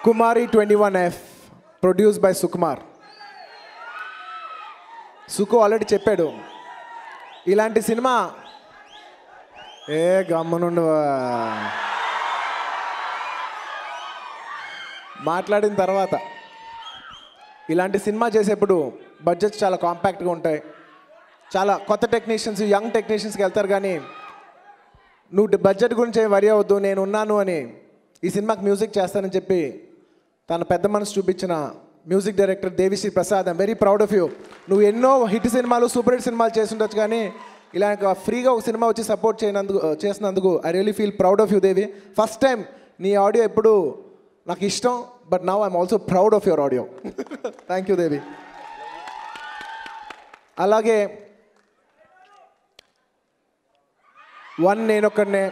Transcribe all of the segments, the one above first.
Kumari 21F, produced by Sukumar. Suku already చెప్పాడు ఇలాంటి cinema గమ్మునుండు మాట్లాడిన తర్వాత ఇలాంటి సినిమా చేసేప్పుడు బడ్జెట్స్ చాలా కాంపాక్ట్గా ఉంటాయి. చాలా కొత్త టెక్నీషియన్స్, యంగ్ టెక్నీషియన్స్కి వెళ్తారు. కానీ నువ్వు బడ్జెట్ గురించి ఏం వరి అవ్వద్దు, నేను ఉన్నాను అని ఈ సినిమాకి మ్యూజిక్ చేస్తానని చెప్పి తన పెద్ద మనసు చూపించిన music director Devi Sri Prasad. I'm very proud of you. నువ్వు ఎన్నో హిట్ సినిమాలు, సూపర్ హిట్ సినిమాలు చేస్తుండొచ్చు, కానీ ఇలా ఫ్రీగా ఒక సినిమా వచ్చి సపోర్ట్ చేసినందుకు I really feel proud of you Devi. First time నీ ఆడియో ఎప్పుడు నాకు ఇష్టం, but now I'm also proud of your audio. Thank you Devi. అలాగే నేనొక్కడనే,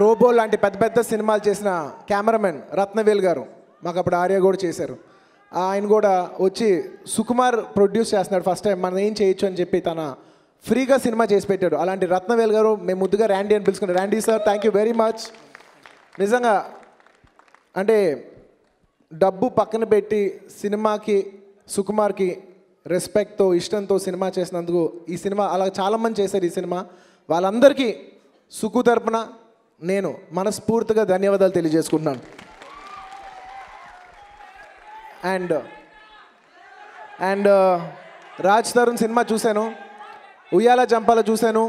రోబో లాంటి పెద్ద పెద్ద సినిమాలు చేసిన కెమెరామెన్ రత్నవేల్ గారు, మాకు అప్పుడు ఆర్య కూడా చేశారు. ఆయన కూడా వచ్చి సుకుమార్ ప్రొడ్యూస్ చేస్తున్నాడు ఫస్ట్ టైం, మనం ఏం చేయొచ్చు అని చెప్పి తన ఫ్రీగా సినిమా చేసి పెట్టాడు. అలాంటి రత్నవేల్ గారు మేము ముద్దుగా ర్యాండీ అని పిలుచుకున్నాం. Randy sir, thank you very much. నిజంగా అంటే డబ్బు పక్కన పెట్టి సినిమాకి, సుకుమార్కి రెస్పెక్ట్తో, ఇష్టంతో సినిమా చేసినందుకు ఈ సినిమా అలా చాలామంది చేశారు ఈ సినిమా. వాళ్ళందరికీ సుకు తరపున నేను మనస్ఫూర్తిగా ధన్యవాదాలు తెలియజేసుకుంటున్నాను. అండ్ రాజ్ తరుణ్ సినిమా చూశాను, ఉయ్యాల జంపాల చూశాను.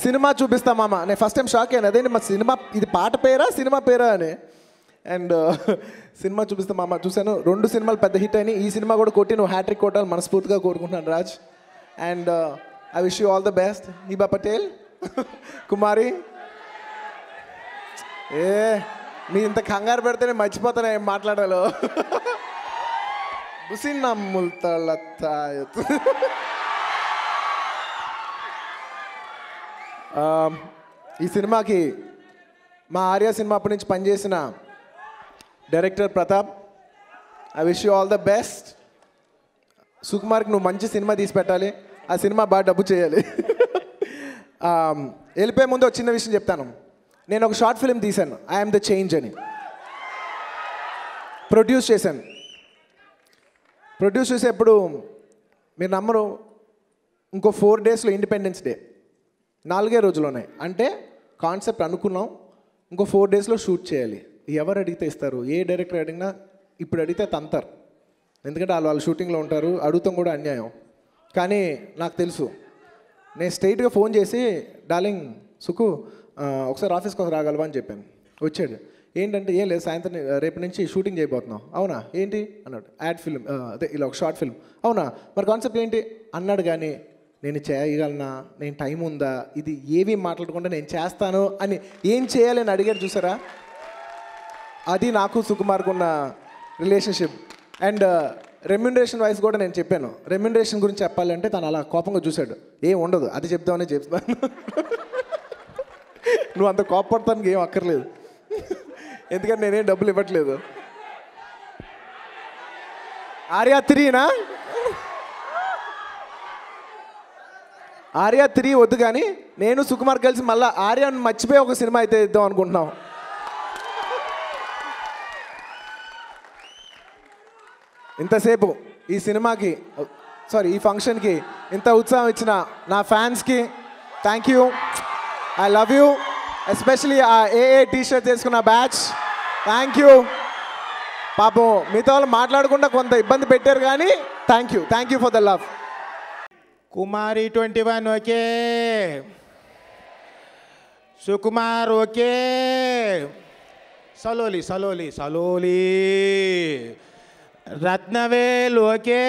సినిమా చూపిస్తా మామ, నేను ఫస్ట్ టైం షాక్ అయ్యాను, అదేంటి మా సినిమా ఇది పాట పేరా సినిమా పేరా అని. అండ్ సినిమా చూపిస్తా మామ చూశాను. 2 సినిమాలు పెద్ద హిట్ అయినాయి. ఈ సినిమా కూడా కొట్టి నువ్వు హ్యాట్రిక్ కొట్టాలి మనస్ఫూర్తిగా కోరుకుంటున్నాను Raj. And I wish you all the best. Hiba Patel, Kumari, మీ ఇంత కంగారు పెడితేనే మర్చిపోతాను ఏం మాట్లాడాలో. ఈ సినిమాకి మా ఆర్య సినిమా అప్పటి నుంచి పనిచేసిన director Pratap, I wish you all the best. సుకుమార్కి నువ్వు మంచి సినిమా తీసి పెట్టాలి, ఆ సినిమా బాగా డబ్బు చేయాలి. వెళ్ళిపోయే ముందు ఒక చిన్న విషయం చెప్తాను. నేను ఒక షార్ట్ ఫిల్మ్ తీశాను, ఐఎమ్ ద చేంజ్ అని. ప్రొడ్యూస్ చేశాను. ప్రొడ్యూస్ చేసేప్పుడు మీరు నమ్మరు, ఇంకో 4 డేస్లో ఇండిపెండెన్స్ డే, 4 రోజులు ఉన్నాయి. అంటే కాన్సెప్ట్ అనుకున్నాం, ఇంకో 4 డేస్లో షూట్ చేయాలి. ఎవరు అడిగితే ఇస్తారు, ఏ డైరెక్టర్ అడిగినా ఇప్పుడు అడిగితే తంతారు, ఎందుకంటే వాళ్ళు షూటింగ్లో ఉంటారు, అడుగుతాం కూడా అన్యాయం. కానీ నాకు తెలుసు, నేను స్ట్రైట్గా ఫోన్ చేసి డార్లింగ్ సుకు ఒకసారి ఆఫీస్కి ఒకసారి రాగలవా అని చెప్పాను. వచ్చాడు. ఏంటంటే ఏం లేదు, సాయంత్రం రేపు నుంచి షూటింగ్ చేయబోతున్నాం. అవునా, ఏంటి అన్నాడు. యాడ్ ఫిల్మ్, అదే ఇలా ఒక షార్ట్ ఫిల్మ్. అవునా, మరి కాన్సెప్ట్ ఏంటి అన్నాడు. కానీ నేను చేయగలనా, నేను టైం ఉందా, ఇది ఏవి మాట్లాడకుండా నేను చేస్తాను అని ఏం చేయాలి అని అడిగాడు. చూసారా, అది నాకు సుకుమార్కు ఉన్న రిలేషన్షిప్. అండ్ రెమ్యునరేషన్ వైజ్ కూడా నేను చెప్పాను. రెమ్యునరేషన్ గురించి చెప్పాలంటే తను అలా కోపంగా చూశాడు. ఏం ఉండదు, అది చెప్తామని చెప్తాను. నువ్వు అంత కోపడతానికి ఏం అక్కర్లేదు, ఎందుకంటే నేనేం డబ్బులు ఇవ్వట్లేదు. ఆర్య 3నా, ఆర్య 3 వద్దు, కానీ నేను సుకుమార్ కలిసి మళ్ళీ ఆర్యను మర్చిపోయి ఒక సినిమా అయితే ఇద్దాం అనుకుంటున్నాం. ఇంతసేపు ఈ సినిమాకి, సారీ ఈ ఫంక్షన్కి ఇంత ఉత్సాహం ఇచ్చిన నా ఫ్యాన్స్కి thank you. I love you. Especially ఆ ఏఏ టీషర్ట్ చేసుకున్న బ్యాచ్, థ్యాంక్ యూ. పాపం మీతో వాళ్ళు మాట్లాడకుండా కొంత ఇబ్బంది పెట్టారు, కానీ thank you for the love. Kumari 21 okay, Sukumar okay, సలోలి సలోలి సలోలి, రత్నవేల్ ఓకే.